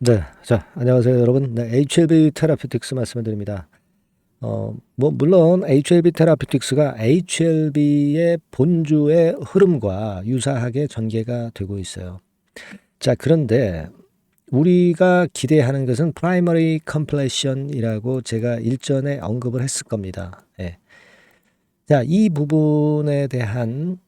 네, 자, 안녕하세요, 여러분. 네, HLB 테라피틱스 말씀을 드립니다. 물론 HLB 테라피틱스가 HLB의 본주의 흐름과 유사하게 전개가 되고 있어요. 자, 그런데 우리가 기대하는 것은 프라이머리 컴플레션이라고 제가 일전에 언급을 했을 겁니다. 예. 자, 이 부분에 대한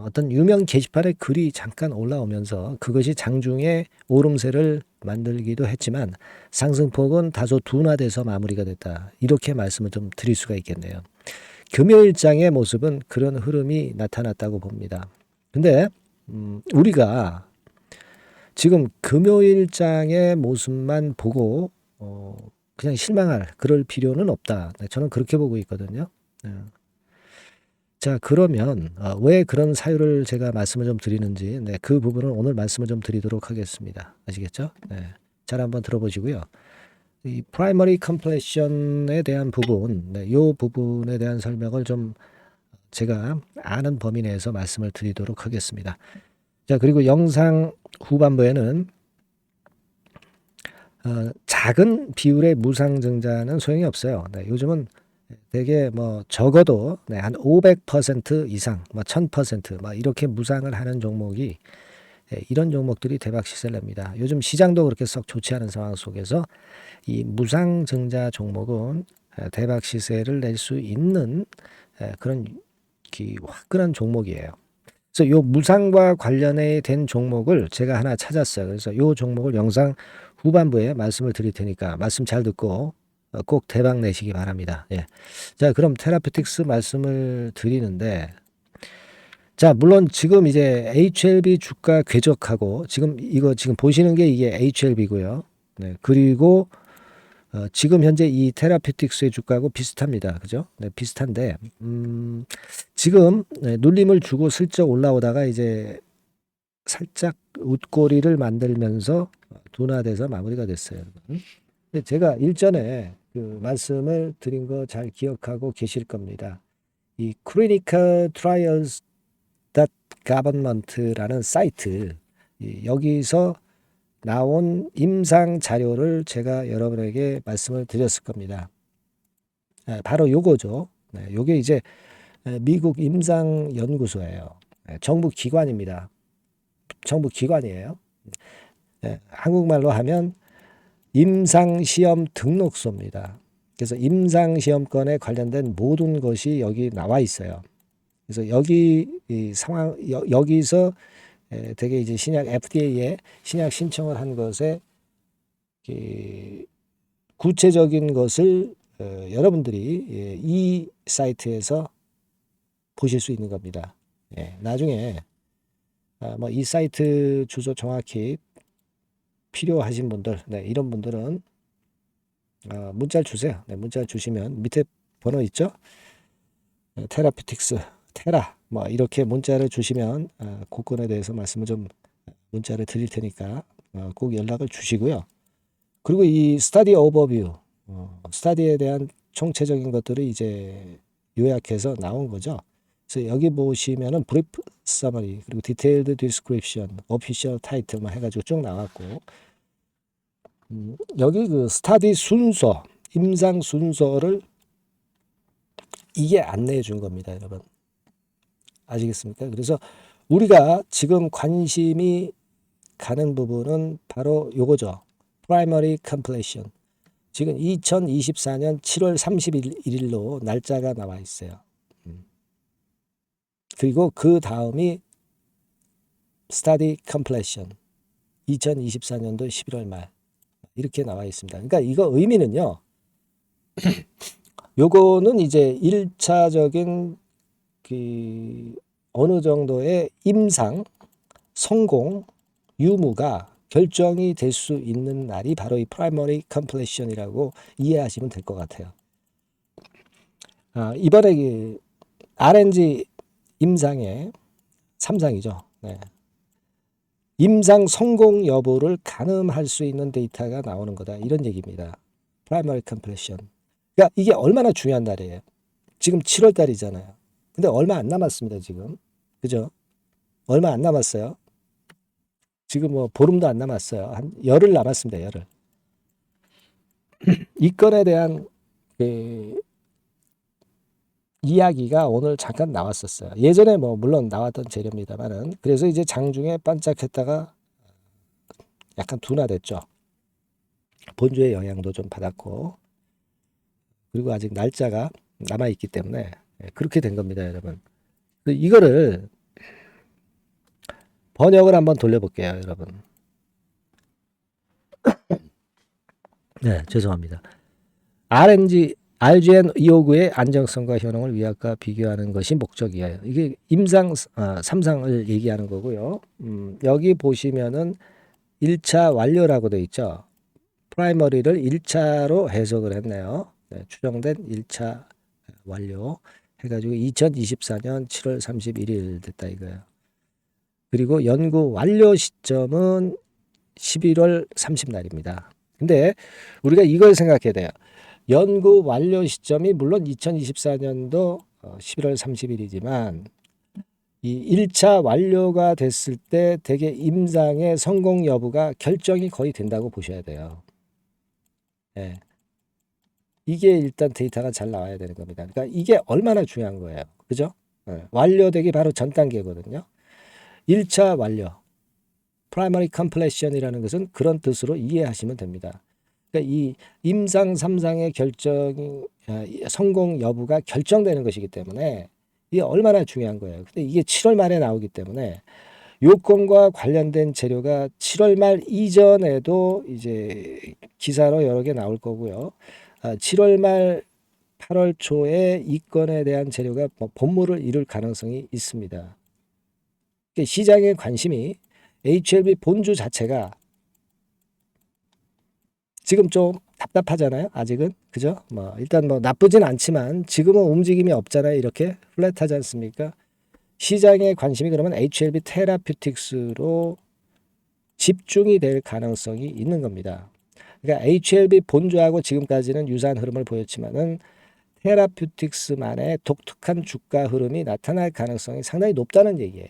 어떤 유명 게시판에 글이 잠깐 올라오면서 그것이 장중에 오름세를 만들기도 했지만 상승폭은 다소 둔화돼서 마무리가 됐다. 이렇게 말씀을 좀 드릴 수가 있겠네요. 금요일장의 모습은 그런 흐름이 나타났다고 봅니다. 근데 우리가 지금 금요일장의 모습만 보고 그냥 실망할 그럴 필요는 없다. 네, 저는 그렇게 보고 있거든요. 네. 자, 그러면 왜 그런 사유를 제가 말씀을 좀 드리는지 그 부분을 오늘 말씀을 좀 드리도록 하겠습니다. 아시겠죠? 네. 잘 한번 들어보시고요. 이 프라이머리 컴플레션에 대한 부분, 이 부분에 대한 설명을 좀 제가 아는 범위 내에서 말씀을 드리도록 하겠습니다. 자, 그리고 영상 후반부에는 작은 비율의 무상증자는 소용이 없어요. 요즘은 되게 적어도 한 500% 이상, 1000% 이렇게 무상을 하는 종목이 이런 종목들이 대박 시세를 냅니다. 요즘 시장도 그렇게 썩 좋지 않은 상황 속에서 이 무상증자 종목은 대박 시세를 낼 수 있는 그런 화끈한 종목이에요. 그래서 요 무상과 관련해 된 종목을 제가 하나 찾았어요. 그래서 요 종목을 영상 후반부에 말씀을 드릴 테니까 말씀 잘 듣고 꼭 대박 내시기 바랍니다. 예. 자, 그럼 테라피틱스 말씀을 드리는데, 자, 물론 지금 이제 HLB 주가 궤적하고 지금 보시는 게 이게 HLB고요. 네, 그리고 지금 현재 이 테라피틱스의 주가하고 비슷합니다. 그죠? 네, 비슷한데, 지금 눌림을 주고 슬쩍 올라오다가 이제 살짝 웃고리를 만들면서 둔화돼서 마무리가 됐어요. 근데 제가 일전에 그 말씀을 드린 거 잘 기억하고 계실 겁니다. 이 clinical trials government라는 사이트, 여기서 나온 임상 자료를 제가 여러분에게 말씀을 드렸을 겁니다. 바로 요거죠. 요게 이제 미국 임상연구소예요. 정부 기관입니다. 정부 기관이에요. 한국말로 하면 임상시험 등록소입니다. 그래서 임상시험권에 관련된 모든 것이 여기 나와 있어요. 그래서 여기 이 상황 여기서 되게 이제 신약 FDA에 신약 신청을 한 것에 구체적인 것을 여러분들이 이 사이트에서 보실 수 있는 겁니다. 나중에 이 사이트 주소 정확히 필요하신 분들, 이런 분들은 문자를 주세요. 문자를 주시면 밑에 번호 있죠? 테라피틱스, 테라, 이렇게 문자를 주시면 그 건에 대해서 말씀을 좀 문자를 드릴 테니까 꼭 연락을 주시고요. 그리고 이 스터디 오버뷰, 스터디에 대한 총체적인 것들을 이제 요약해서 나온 거죠. 그래서 여기 보시면은 브리프 서머리, 그리고 디테일드 디스크립션, 오피셜 타이틀 해가지고 쭉 나왔고, 여기 그 스터디 순서, 임상 순서를 이게 안내해 준 겁니다, 여러분. 아시겠습니까? 그래서 우리가 지금 관심이 가는 부분은 바로 요거죠. Primary Completion. 지금 2024년 7월 31일로 날짜가 나와 있어요. 그리고 그 다음이 Study Completion. 2024년도 11월 말. 이렇게 나와 있습니다. 그러니까 이거 의미는요. 요거는 이제 1차적인 그 어느 정도의 임상, 성공, 유무가 결정이 될 수 있는 날이 바로 이 프라이머리 컴플레션이라고 이해하시면 될 것 같아요. 이번에 그 RNG 임상의 3상이죠. 임상 성공 여부를 가늠할 수 있는 데이터가 나오는 거다. 이런 얘기입니다. 프라이머리 컴플레션. 그러니까 이게 얼마나 중요한 날이에요. 지금 7월 달이잖아요. 근데 얼마 안 남았습니다, 지금. 그죠? 얼마 안 남았어요. 지금 뭐 보름도 안 남았어요. 한 열흘 남았습니다. 열흘. 이 건에 대한 그 이야기가 오늘 잠깐 나왔었어요. 예전에 뭐 물론 나왔던 재료입니다만은 그래서 이제 장중에 반짝했다가 약간 둔화됐죠. 본주의 영향도 좀 받았고 그리고 아직 날짜가 남아 있기 때문에 그렇게 된 겁니다, 여러분. 이거를 번역을 한번 돌려볼게요, 여러분. 네, 죄송합니다. RGN 259의 안정성과 효능을 위약과 비교하는 것이 목적이에요. 이게 임상 3상을 얘기하는 거고요. 여기 보시면은 1차 완료라고 돼 있죠. 프라이머리를 1차로 해석을 했네요. 네, 추정된 1차 완료 해가지고 2024년 7월 31일 됐다 이거예요. 그리고 연구 완료 시점은 11월 30날입니다. 근데 우리가 이걸 생각해야 돼요. 연구 완료 시점이 물론 2024년도 11월 30일이지만 이 1차 완료가 됐을 때 대개 임상의 성공 여부가 결정이 거의 된다고 보셔야 돼요. 예. 이게 일단 데이터가 잘 나와야 되는 겁니다. 그러니까 이게 얼마나 중요한 거예요. 그죠? 예. 완료되기 바로 전 단계거든요. 1차 완료. primary completion이라는 것은 그런 뜻으로 이해하시면 됩니다. 그러니까 이 임상 3상의 결정이 성공 여부가 결정되는 것이기 때문에 이게 얼마나 중요한 거예요. 근데 이게 7월 말에 나오기 때문에 요건과 관련된 재료가 7월 말 이전에도 이제 기사로 여러 개 나올 거고요. 7월 말 8월 초에 이 건에 대한 재료가 본물을 이룰 가능성이 있습니다. 시장의 관심이 HLB 본주 자체가 지금 좀 답답하잖아요. 아직은. 그죠? 뭐 일단 뭐 나쁘진 않지만 지금은 움직임이 없잖아요. 이렇게 플랫하지 않습니까? 시장의 관심이 그러면 HLB 테라퓨틱스로 집중이 될 가능성이 있는 겁니다. 그러니까 HLB 본주하고 지금까지는 유사한 흐름을 보였지만은 테라퓨틱스만의 독특한 주가 흐름이 나타날 가능성이 상당히 높다는 얘기예요.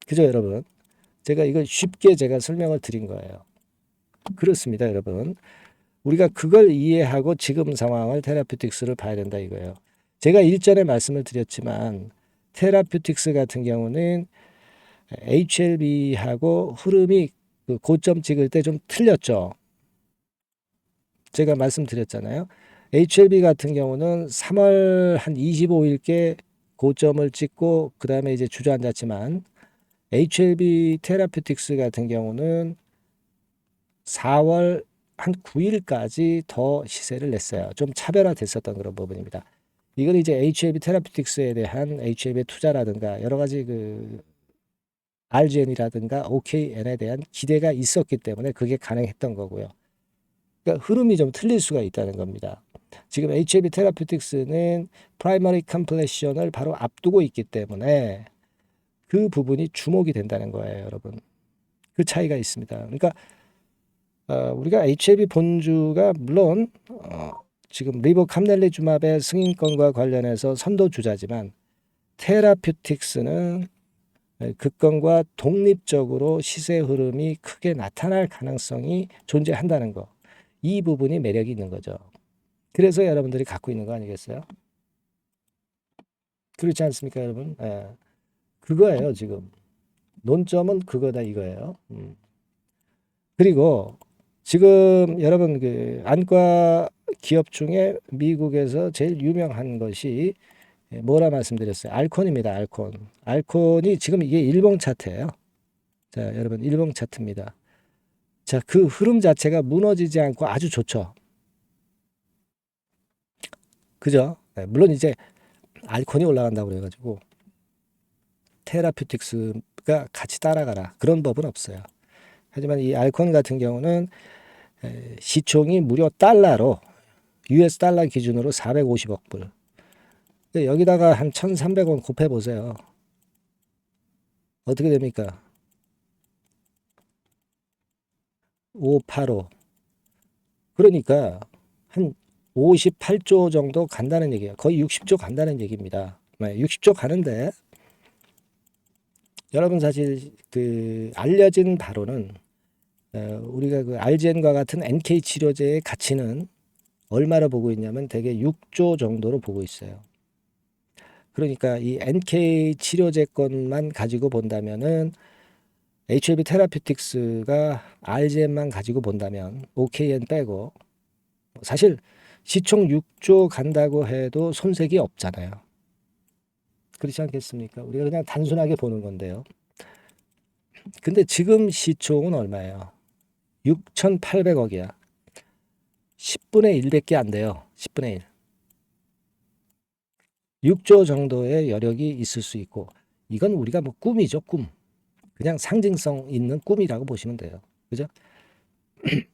그죠, 여러분? 제가 이걸 쉽게 제가 설명을 드린 거예요. 그렇습니다, 여러분. 우리가 그걸 이해하고 지금 상황을 테라퓨틱스를 봐야 된다 이거예요. 제가 일전에 말씀을 드렸지만 테라퓨틱스 같은 경우는 HLB하고 흐름이 그 고점 찍을 때 좀 틀렸죠. 제가 말씀드렸잖아요. HLB 같은 경우는 3월 한 25일께 고점을 찍고 그 다음에 이제 주저앉았지만 HLB 테라퓨틱스 같은 경우는 4월 한 9일까지 더 시세를 냈어요. 좀 차별화됐었던 그런 부분입니다. 이건 이제 HLB 테라퓨틱스에 대한 HLB 투자라든가 여러 가지 그 RGN이라든가 OKN에 대한 기대가 있었기 때문에 그게 가능했던 거고요. 그러니까 흐름이 좀 틀릴 수가 있다는 겁니다. 지금 HLB 테라퓨틱스는 프라이머리 컴플레션을 바로 앞두고 있기 때문에 그 부분이 주목이 된다는 거예요, 여러분. 그 차이가 있습니다. 그러니까 우리가 HLB 본주가 물론 지금 리보캄넬리주맙의 승인권과 관련해서 선도주자지만 테라퓨틱스는 그 건과 독립적으로 시세 흐름이 크게 나타날 가능성이 존재한다는 거. 이 부분이 매력이 있는 거죠. 그래서 여러분들이 갖고 있는 거 아니겠어요? 그렇지 않습니까, 여러분? 예. 그거예요, 지금. 논점은 그거다 이거예요. 그리고 지금 여러분 그 안과 기업 중에 미국에서 제일 유명한 것이 뭐라 말씀드렸어요? 알콘입니다. 알콘. 알콘이 지금 이게 일봉 차트예요. 자, 여러분 일봉 차트입니다. 자, 그 흐름 자체가 무너지지 않고 아주 좋죠. 그죠? 네, 물론 이제 알콘이 올라간다고 그래가지고 테라퓨틱스가 같이 따라가라 그런 법은 없어요. 하지만 이 알콘 같은 경우는 시총이 무려 달러로 US 달러 기준으로 450억 불. 여기다가 한 1,300원 곱해 보세요. 어떻게 됩니까? 585. 그러니까 한 58조 정도 간다는 얘기예요. 거의 60조 간다는 얘기입니다. 60조 가는데 여러분 사실 그 알려진 바로는 우리가 그 알젠과 같은 NK 치료제의 가치는 얼마로 보고 있냐면 대개 6조 정도로 보고 있어요. 그러니까 이 NK 치료제 것만 가지고 본다면은 HLB 테라피틱스가 알젠만 가지고 본다면 OKN 빼고 사실 시총 6조 간다고 해도 손색이 없잖아요. 그렇지 않겠습니까? 우리가 그냥 단순하게 보는 건데요. 근데 지금 시총은 얼마예요? 6,800억이야. 10분의 1밖에 안 돼요. 10분의 1. 6조 정도의 여력이 있을 수 있고 이건 우리가 뭐 꿈이죠, 꿈. 그냥 상징성 있는 꿈이라고 보시면 돼요. 그죠?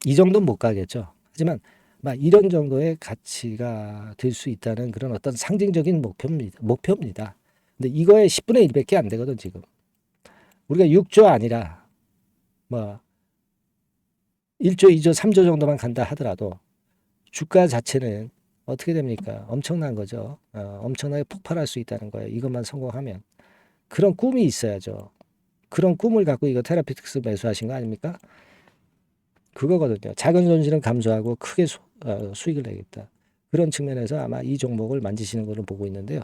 이 정도는 못 가겠죠. 하지만 막 이런 정도의 가치가 될 수 있다는 그런 어떤 상징적인 목표입니다. 근데 이거의 10분의 1밖에 안 되거든, 지금. 우리가 6조 아니라 뭐 1조, 2조, 3조 정도만 간다 하더라도 주가 자체는 어떻게 됩니까? 엄청난 거죠. 엄청나게 폭발할 수 있다는 거예요. 이것만 성공하면. 그런 꿈이 있어야죠. 그런 꿈을 갖고 이거 테라피틱스 매수하신 거 아닙니까? 그거거든요. 작은 손실은 감소하고 크게 수익을 내겠다. 그런 측면에서 아마 이 종목을 만지시는 걸로 보고 있는데요.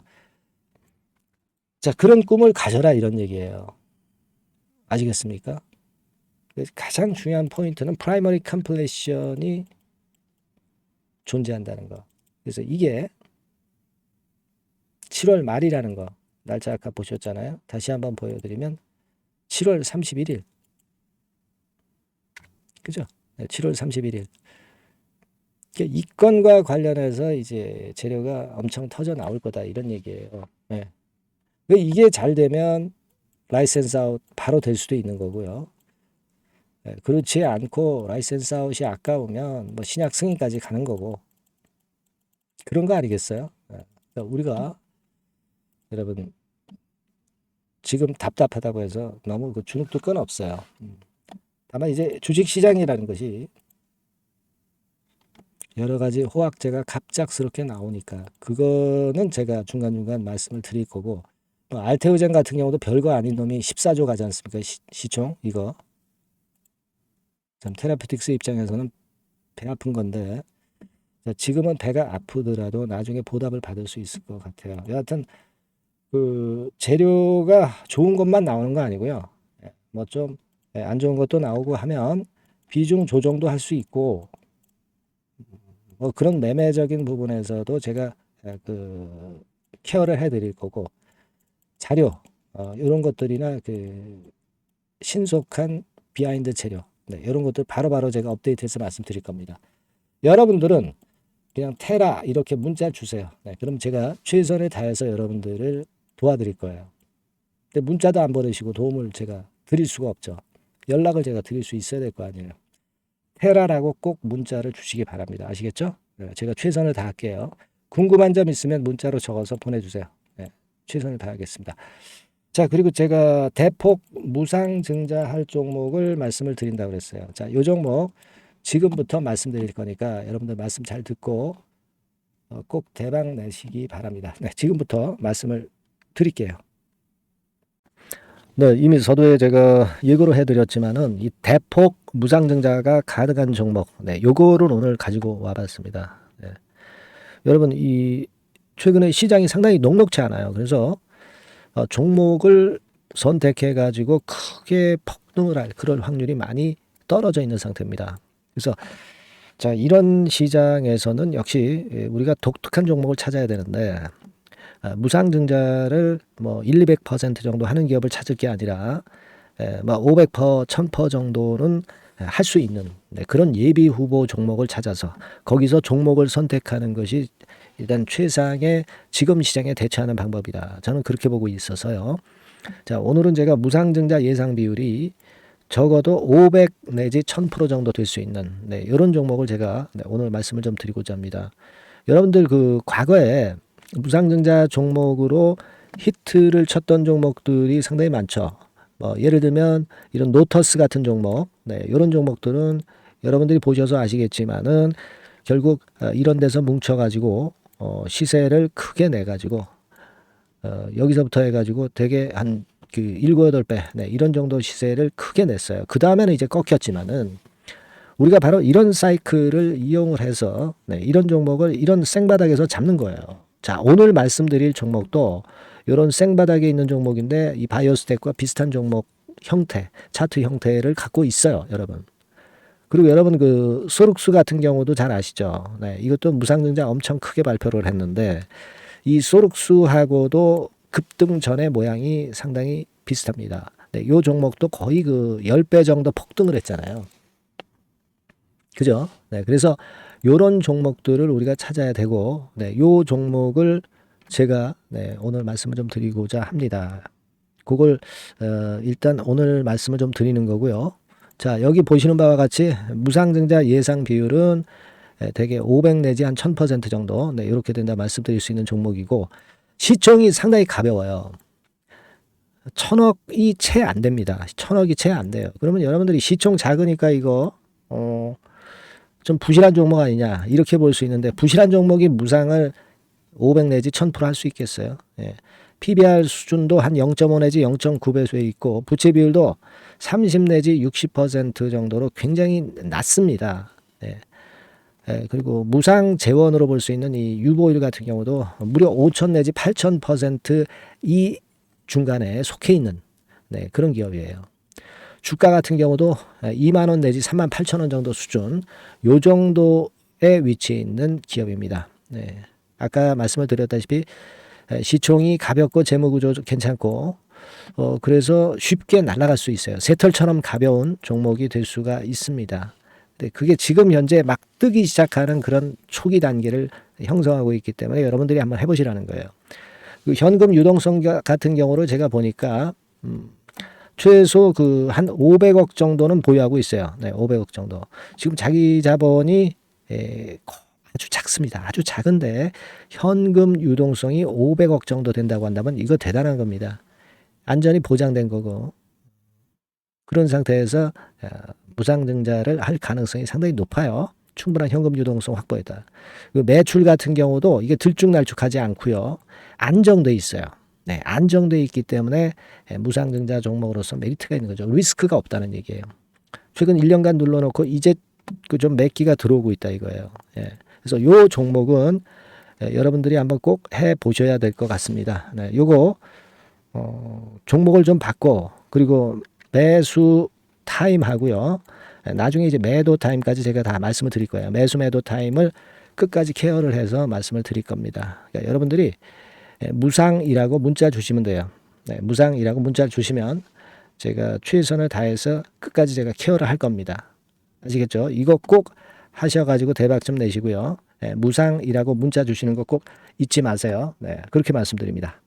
자, 그런 꿈을 가져라 이런 얘기예요. 아시겠습니까? 가장 중요한 포인트는 프라이머리 컴플레이션이 존재한다는 거. 그래서 이게 7월 말이라는 거. 날짜 아까 보셨잖아요. 다시 한번 보여드리면 7월 31일. 그죠? 7월 31일. 이 건과 관련해서 이제 재료가 엄청 터져 나올 거다 이런 얘기예요. 네. 이게 잘 되면 라이센스 아웃 바로 될 수도 있는 거고요. 네. 그렇지 않고 라이센스 아웃이 아까우면 뭐 신약 승인까지 가는 거고 그런 거 아니겠어요? 네. 그러니까 우리가 여러분 지금 답답하다고 해서 너무 그 주눅들 건 없어요. 다만 이제 주식시장이라는 것이 여러 가지 호황제가 갑작스럽게 나오니까 그거는 제가 중간중간 말씀을 드릴 거고 알테오젠 같은 경우도 별거 아닌 놈이 14조 가지 않습니까? 시총 이거 참 테라피틱스 입장에서는 배 아픈 건데 지금은 배가 아프더라도 나중에 보답을 받을 수 있을 것 같아요. 여하튼 그 재료가 좋은 것만 나오는 거 아니고요. 뭐 좀 안 좋은 것도 나오고 하면 비중 조정도 할 수 있고 뭐 그런 매매적인 부분에서도 제가 그 케어를 해드릴 거고 자료 이런 것들이나 그 신속한 비하인드 재료 이런 것들 바로바로 제가 업데이트해서 말씀드릴 겁니다. 여러분들은 그냥 테라 이렇게 문자 주세요. 그럼 제가 최선을 다해서 여러분들을 도와드릴 거예요. 근데 문자도 안 보내시고 도움을 제가 드릴 수가 없죠. 연락을 제가 드릴 수 있어야 될 거 아니에요. 테라라고 꼭 문자를 주시기 바랍니다. 아시겠죠? 제가 최선을 다할게요. 궁금한 점 있으면 문자로 적어서 보내주세요. 최선을 다하겠습니다. 자, 그리고 제가 대폭 무상증자할 종목을 말씀을 드린다고 그랬어요. 자, 이 종목 지금부터 말씀드릴 거니까 여러분들 말씀 잘 듣고 꼭 대박 내시기 바랍니다. 지금부터 말씀을 드릴게요. 네, 이미 서두에 제가 예고를 해드렸지만은 이 대폭 무상증자가 가능한 종목, 요거를 오늘 가지고 와봤습니다. 여러분 이 최근에 시장이 상당히 녹록치 않아요. 그래서 종목을 선택해 가지고 크게 폭등을 할 그럴 확률이 많이 떨어져 있는 상태입니다. 그래서 자, 이런 시장에서는 역시 우리가 독특한 종목을 찾아야 되는데 무상증자를 뭐 1, 200% 정도 하는 기업을 찾을 게 아니라 뭐 500%, 1000% 정도는 할 수 있는 그런 예비 후보 종목을 찾아서 거기서 종목을 선택하는 것이 일단 최상의 지금 시장에 대처하는 방법이다. 저는 그렇게 보고 있어서요. 자, 오늘은 제가 무상증자 예상 비율이 적어도 500 내지 1000% 정도 될 수 있는 이런 종목을 제가 오늘 말씀을 좀 드리고자 합니다. 여러분들 그 과거에 무상증자 종목으로 히트를 쳤던 종목들이 상당히 많죠. 뭐 예를 들면 이런 노터스 같은 종목, 이런 종목들은 여러분들이 보셔서 아시겠지만은 결국 이런 데서 뭉쳐가지고 시세를 크게 내가지고 여기서부터 해가지고 되게 한 그 7, 8배 네, 이런 정도 시세를 크게 냈어요. 그 다음에는 이제 꺾였지만은 우리가 바로 이런 사이클을 이용을 해서 네, 이런 종목을 이런 생바닥에서 잡는 거예요. 자, 오늘 말씀드릴 종목도 이런 생바닥에 있는 종목인데 이 바이오스텍과 비슷한 종목 형태, 차트 형태를 갖고 있어요, 여러분. 그리고 여러분 그 소룩스 같은 경우도 잘 아시죠? 네, 이것도 무상증자 엄청 크게 발표를 했는데 이 소룩스하고도 급등 전의 모양이 상당히 비슷합니다. 네, 이 종목도 거의 그 10배 정도 폭등을 했잖아요. 그죠? 네, 그래서 요런 종목들을 우리가 찾아야 되고, 네, 요 종목을 제가 네, 오늘 말씀을 좀 드리고자 합니다. 그걸 일단 오늘 말씀을 좀 드리는 거고요. 자, 여기 보시는 바와 같이 무상증자 예상 비율은 대개 500 내지 한 1000% 정도 네, 이렇게 된다 말씀드릴 수 있는 종목이고 시총이 상당히 가벼워요. 1000억이 채 안 됩니다. 1000억이 채 안 돼요. 그러면 여러분들이 시총 작으니까 이거 좀 부실한 종목 아니냐 이렇게 볼 수 있는데 부실한 종목이 무상을 500 내지 1000% 할 수 있겠어요. 예. PBR 수준도 한 0.5 내지 0.9배수에 있고 부채 비율도 30 내지 60% 정도로 굉장히 낮습니다. 예. 예, 그리고 무상 재원으로 볼 수 있는 이 유보율 같은 경우도 무려 5000 내지 8000% 이 중간에 속해 있는 네, 그런 기업이에요. 주가 같은 경우도 2만 원 내지 3만 8천 원 정도 수준 요 정도에 위치해 있는 기업입니다. 네. 아까 말씀을 드렸다시피 시총이 가볍고 재무구조 괜찮고 그래서 쉽게 날아갈 수 있어요. 새털처럼 가벼운 종목이 될 수가 있습니다. 네, 그게 지금 현재 막 뜨기 시작하는 그런 초기 단계를 형성하고 있기 때문에 여러분들이 한번 해보시라는 거예요. 그 현금 유동성 같은 경우를 제가 보니까 최소 그 한 500억 정도는 보유하고 있어요. 네, 500억 정도. 지금 자기 자본이 아주 작습니다. 아주 작은데 현금 유동성이 500억 정도 된다고 한다면 이거 대단한 겁니다. 안전이 보장된 거고 그런 상태에서 무상증자를 할 가능성이 상당히 높아요. 충분한 현금 유동성 확보했다. 매출 같은 경우도 이게 들쭉날쭉하지 않고요. 안정돼 있어요. 네, 안정돼 있기 때문에 무상증자 종목으로서 메리트가 있는 거죠. 리스크가 없다는 얘기예요. 최근 1년간 눌러놓고 이제 그 좀 매기가 들어오고 있다 이거예요. 예. 그래서 요 종목은 여러분들이 한번 꼭 해 보셔야 될 것 같습니다. 네, 요거 종목을 좀 바꿔 그리고 매수 타임 하고요. 나중에 이제 매도 타임까지 제가 다 말씀을 드릴 거예요. 매수 매도 타임을 끝까지 케어를 해서 말씀을 드릴 겁니다. 그러니까 여러분들이 무상이라고 문자 주시면 돼요. 네, 무상이라고 문자를 주시면 제가 최선을 다해서 끝까지 제가 케어를 할 겁니다. 아시겠죠? 이거 꼭 하셔가지고 대박 좀 내시고요. 네, 무상이라고 문자 주시는 거 꼭 잊지 마세요. 네, 그렇게 말씀드립니다.